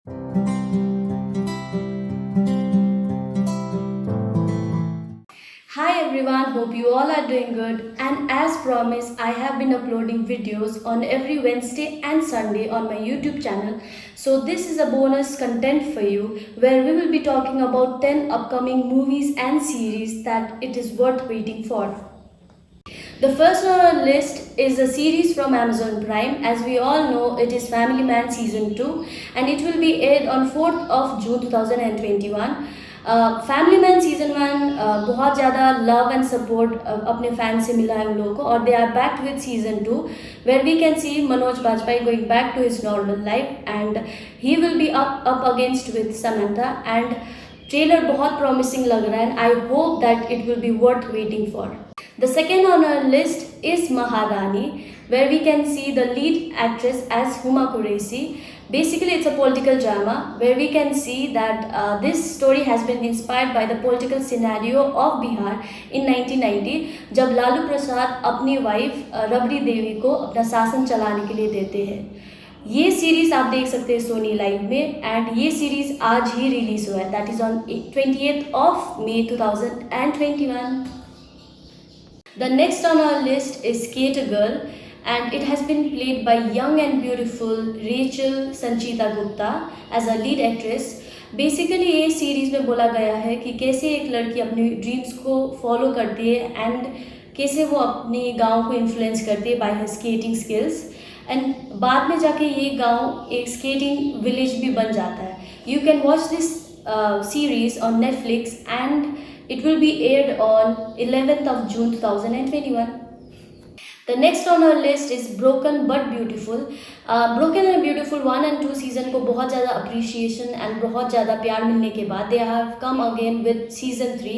Hi everyone, hope you all are doing good. And as promised, I have been uploading videos on every Wednesday and Sunday on my YouTube channel. So, this is a bonus content for you where we will be talking about 10 upcoming movies and series that it is worth waiting for. The first on our list is a series from Amazon Prime. As we all know, it is Family Man Season 2 and it will be aired on 4th of June 2021. Family man season 1 बहुत ज़्यादा love and support अपने fans से मिला है उन लोगों को और they are back with season 2 where we can see Manoj Bajpayee going back to his normal life and he will be up against with Samantha and trailer बहुत प्रॉमिसिंग लग रहा है and I hope that it will be worth waiting for. The second on our list is Maharani, where we can see the lead actress as Huma Qureshi. Basically, it's a political drama where we can see that this story has been inspired by the political scenario of Bihar in 1990, जब लालू प्रसाद अपनी wife रबड़ी देवी को अपना शासन चलाने के लिए देते हैं. ये सीरीज आप देख सकते हैं सोनी लाइव में एंड ये सीरीज आज ही रिलीज हुआ है, that is on 28th of May 2021. The next on our list is Skater Girl and it has been played by young and beautiful Rachel Sanchita Gupta as a lead actress. Basically ये series में बोला गया है कि कैसे एक लड़की अपनी ड्रीम्स को फॉलो करती है एंड कैसे वो अपनी गांव को इन्फ्लुएंस करती है bye her skating skills and बाद में जाके ये गांव एक स्केटिंग विलेज भी बन जाता है. You can watch this series on Netflix and it will be aired on 11th of June 2021. The next on our list is Broken but Beautiful. Broken and Beautiful 1 and 2 season को बहुत ज़्यादा appreciation and बहुत ज़्यादा प्यार मिलने के बाद they have come again with season 3.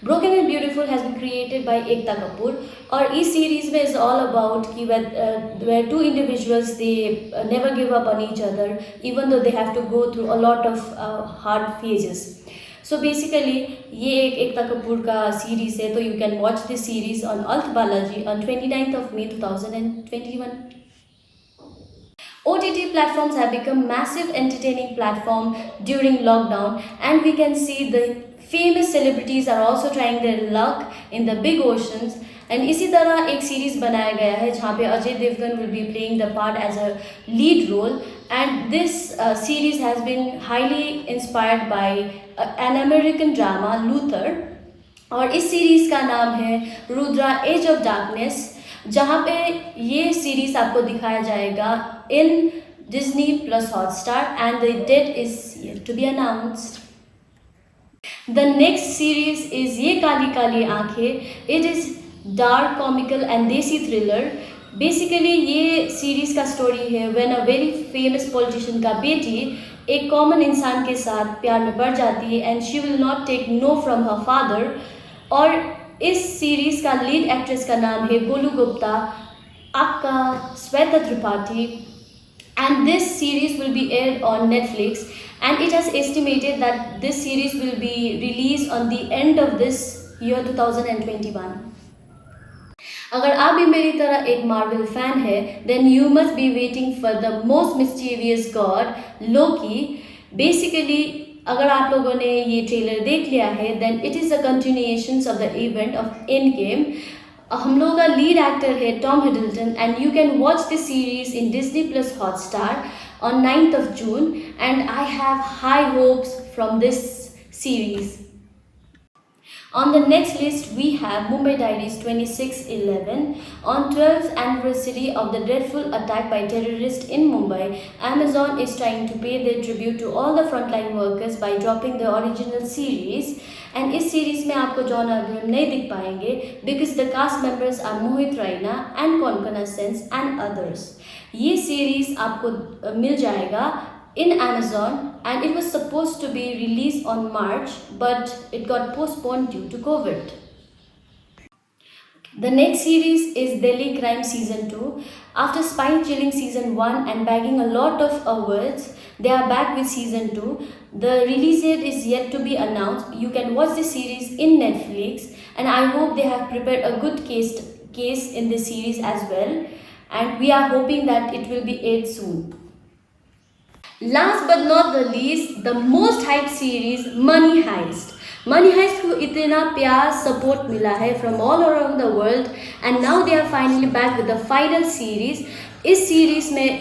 Broken and Beautiful has been created by Ekta Kapoor और इस series में is all about कि where two individuals they never give up on each other even though they have to go through a lot of hard phases. So basically ये एक एकता कपूर का series है, तो you can watch this series on Alt Balaji on 29th of May 2021. OTT platforms have become massive entertaining platform during lockdown and we can see the famous celebrities are also trying their luck in the big oceans. And इसी तरह एक series बनाया गया है जहाँ पे Ajay Devgn will be playing the part as a lead role and this series has been highly inspired by an American drama Luther और इस सीरीज़ का नाम है रुद्रा एज ऑफ डार्कनेस, जहाँ पे ये सीरीज़ आपको दिखाया जाएगा in Disney plus Hotstar and the date is yet to be announced. The next series is ये Kaali Kaali Aankhen. It is dark comical and desi thriller. Basically ये सीरीज़ का स्टोरी है when a very famous politician का बेटी एक कॉमन इंसान के साथ प्यार में पड़ जाती है and she will not take no from her father. और इस सीरीज़ का लीड एक्ट्रेस का नाम है गोलू गुप्ता, अक्का Shweta Tripathi and this series will be aired on Netflix and it has estimated that this series will be released on the end of this year 2021. अगर आप भी मेरी तरह एक मार्वल फैन है then you must be waiting for the most mysterious god Loki. Basically अगर आप लोगों ने ये ट्रेलर देख लिया है then it is a continuation of the event of Endgame. हम लोगों का लीड एक्टर है Tom Hiddleston and you can watch this series in Disney plus Hotstar on 9th of June and I have high hopes from this series. On the next list, we have Mumbai Diaries 26/11. On 12th anniversary of the dreadful attack by terrorists in Mumbai, Amazon is trying to pay their tribute to all the frontline workers by dropping the original series. And इस series में आपको John Abraham नहीं दिख पाएंगे because the cast members are Mohit Raina and Konkona Sen and others. ये series आपको मिल जाएगा in Amazon and it was supposed to be released on March but it got postponed due to COVID. The next series is Delhi Crime Season 2. After spine-chilling Season 1 and bagging a lot of awards, they are back with Season 2. The release date is yet to be announced. You can watch the series in Netflix and I hope they have prepared a good case in this series as well and we are hoping that it will be aired soon. Last but not the least, the most hyped series, Money Heist. Money Heist को इतना प्यार support मिला है from all around the world, and now they are finally back with the final series. इस series में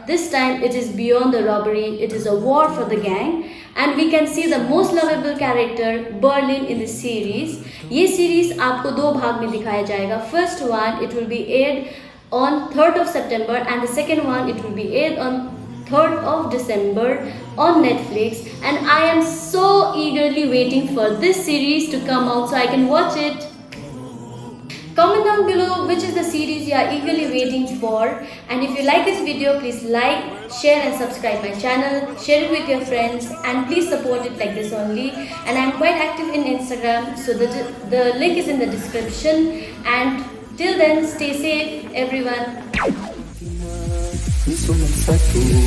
this time it is beyond the robbery, it is a war for the gang, and we can see the most lovable character Berlin in this series. ये series आपको दो भाग में दिखाया जाएगा. First one it will be aired on 3rd of September, and the second one it will be aired on 3rd of December on Netflix, and I am so eagerly waiting for this series to come out so I can watch it. Comment down below which is the series you are eagerly waiting for, and if you like this video, please like, share and subscribe my channel, share it with your friends, and please support it like this only. And I am quite active in Instagram, so the link is in the description, and till then, stay safe everyone. Isso não sai tudo,